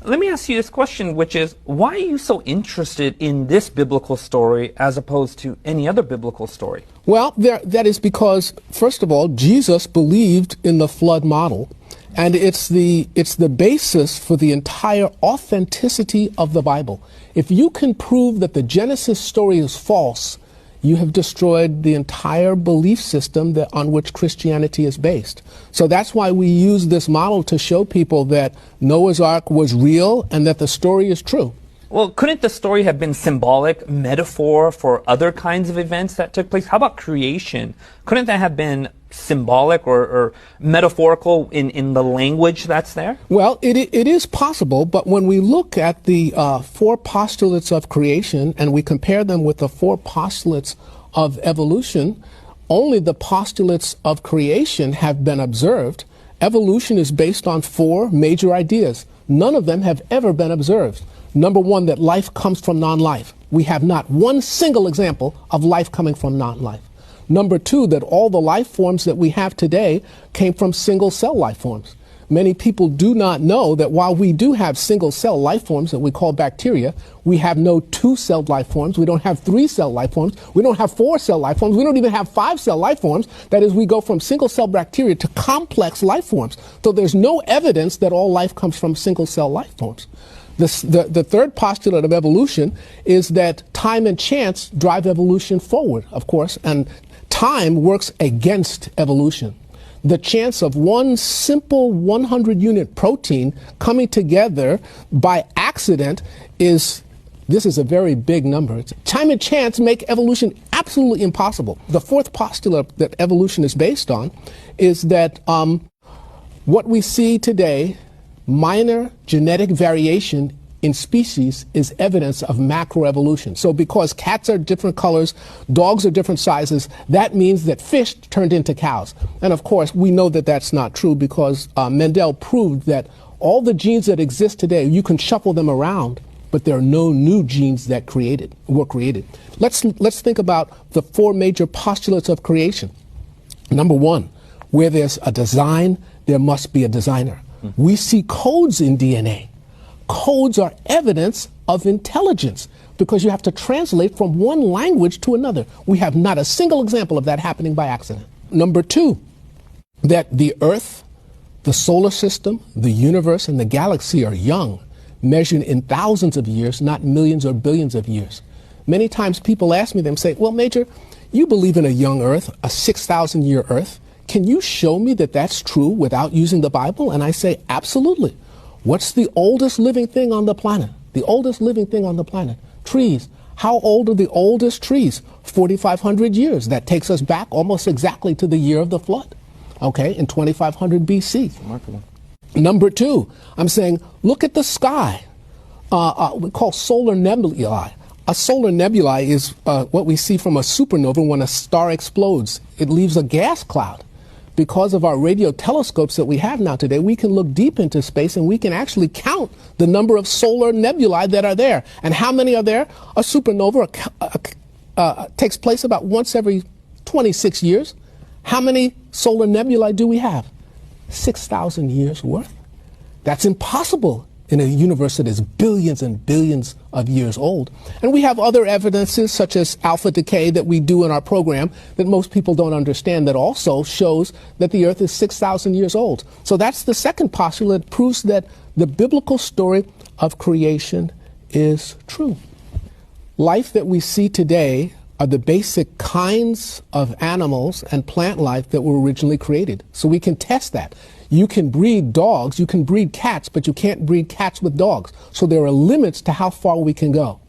Let me ask you this question, which is, why are you so interested in this biblical story as opposed to any other biblical story? Well, that is because, first of all, Jesus believed in the flood model, and it's the basis for the entire authenticity of the Bible. If you can prove that the Genesis story is false, you have destroyed the entire belief system on which Christianity is based. So that's why we use this model to show people that Noah's Ark was real and that the story is true. Well, couldn't the story have been symbolic, metaphor for other kinds of events that took place? How about creation? Couldn't that have been symbolic or metaphorical in the language that's there? Well, it is possible, but when we look at the four postulates of creation and we compare them with the four postulates of evolution, only the postulates of creation have been observed. Evolution is based on four major ideas. None of them have ever been observed. Number one, that life comes from non-life. We have not one single example of life coming from non-life. Number two, that all the life forms that we have today came from single-cell life forms. Many people do not know that while we do have single-cell life forms that we call bacteria, we have no two-celled life forms. We don't have three-cell life forms. We don't have four-cell life forms. We don't even have five-cell life forms. That is, we go from single-cell bacteria to complex life forms. So there's no evidence that all life comes from single-cell life forms. The third postulate of evolution is that time and chance drive evolution forward, of course, and time works against evolution. The chance of one simple 100-unit protein coming together by accident this is a very big number. Time and chance make evolution absolutely impossible. The fourth postulate that evolution is based on is that what we see today, minor genetic variation in species, is evidence of macroevolution. So because cats are different colors, dogs are different sizes, that means that fish turned into cows. And of course, we know that that's not true because Mendel proved that all the genes that exist today, you can shuffle them around, but there are no new genes that were created. Let's think about the four major postulates of creation. Number one, where there's a design, there must be a designer. We see codes in DNA. Codes are evidence of intelligence because you have to translate from one language to another. We have not a single example of that happening by accident. Number two, that the Earth, the solar system, the universe, and the galaxy are young, measured in thousands of years, not millions or billions of years. Many times people ask me, they say, well, Major, you believe in a young Earth, a 6,000-year Earth. Can you show me that that's true without using the Bible? And I say, absolutely. What's the oldest living thing on the planet? The oldest living thing on the planet? Trees. How old are the oldest trees? 4,500 years. That takes us back almost exactly to the year of the flood, okay, in 2,500 BC. Remarkable. Number two, I'm saying, look at the sky. We call solar nebulae. A solar nebula is what we see from a supernova when a star explodes. It leaves a gas cloud. Because of our radio telescopes that we have now today, we can look deep into space and we can actually count the number of solar nebulae that are there. And how many are there? A supernova takes place about once every 26 years. How many solar nebulae do we have? 6,000 years worth. That's impossible in a universe that is billions and billions of years old. And we have other evidences such as alpha decay that we do in our program that most people don't understand that also shows that the Earth is 6,000 years old. So that's the second postulate that proves that the biblical story of creation is true. Life that we see today are the basic kinds of animals and plant life that were originally created. So we can test that. You can breed dogs, you can breed cats, but you can't breed cats with dogs. So there are limits to how far we can go.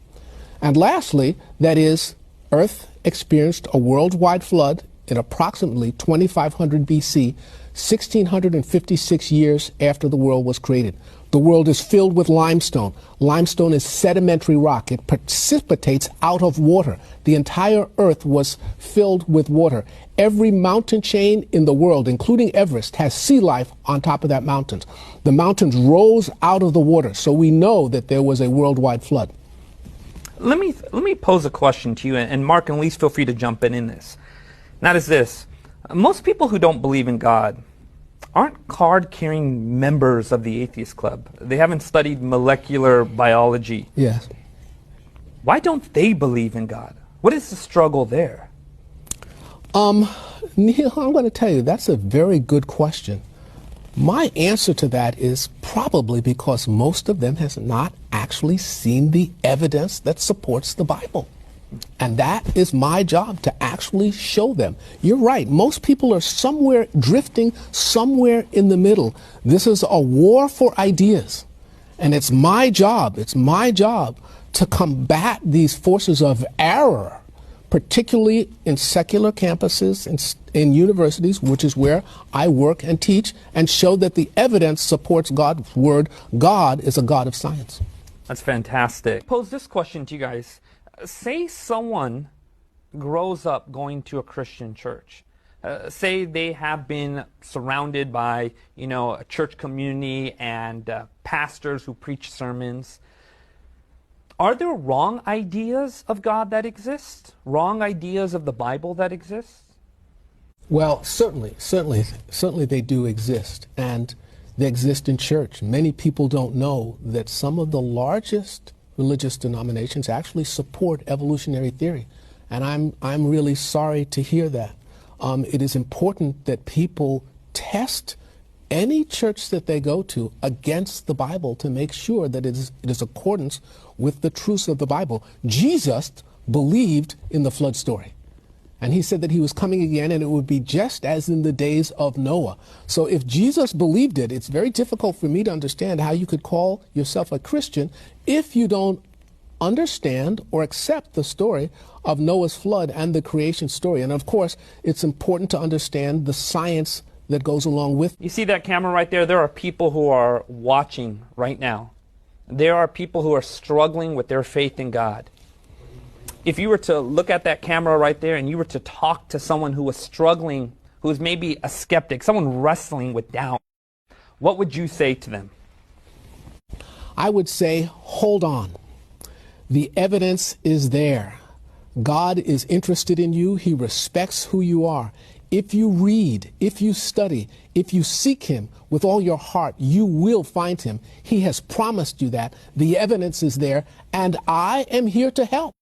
And lastly, that is, Earth experienced a worldwide flood in approximately 2500 BC, 1656 years after the world was created. The world is filled with limestone. Limestone is sedimentary rock. It precipitates out of water. The entire Earth was filled with water. Every mountain chain in the world, including Everest, has sea life on top of that mountain. The mountains rose out of the water, so we know that there was a worldwide flood. Let me pose a question to you, and Mark and Lise, feel free to jump in this. And that is this. Most people who don't believe in God aren't card-carrying members of the Atheist Club. They haven't studied molecular biology. Yes. Why don't they believe in God? What is the struggle there? Neil, I'm going to tell you, that's a very good question. My answer to that is probably because most of them has not actually seen the evidence that supports the Bible. And that is my job, to actually show them. You're right. Most people are somewhere drifting, somewhere in the middle. This is a war for ideas. And it's my job to combat these forces of error, particularly in secular campuses and in universities, which is where I work and teach, and show that the evidence supports God's word. God is a God of science. That's fantastic. Pose this question to you guys. Say someone grows up going to a Christian church. Say they have been surrounded by, a church community and pastors who preach sermons. Are there wrong ideas of God that exist? Wrong ideas of the Bible that exist? Well, certainly they do exist, and they exist in church. Many people don't know that some of the largest religious denominations actually support evolutionary theory, and I'm really sorry to hear that. It is important that people test any church that they go to against the Bible to make sure that it is accordance with the truths of the Bible. Jesus believed in the flood story, and he said that he was coming again and it would be just as in the days of Noah. So if Jesus believed it, it's very difficult for me to understand how you could call yourself a Christian if you don't understand or accept the story of Noah's flood and the creation story. And of course, it's important to understand the science that goes along with. You see that camera right there? There are people who are watching right now. There are people who are struggling with their faith in God. If you were to look at that camera right there and you were to talk to someone who was struggling, who is maybe a skeptic, someone wrestling with doubt, what would you say to them? I would say, hold on. The evidence is there. God is interested in you. He respects who you are. If you read, if you study, if you seek him with all your heart, you will find him. He has promised you that. The evidence is there, and I am here to help.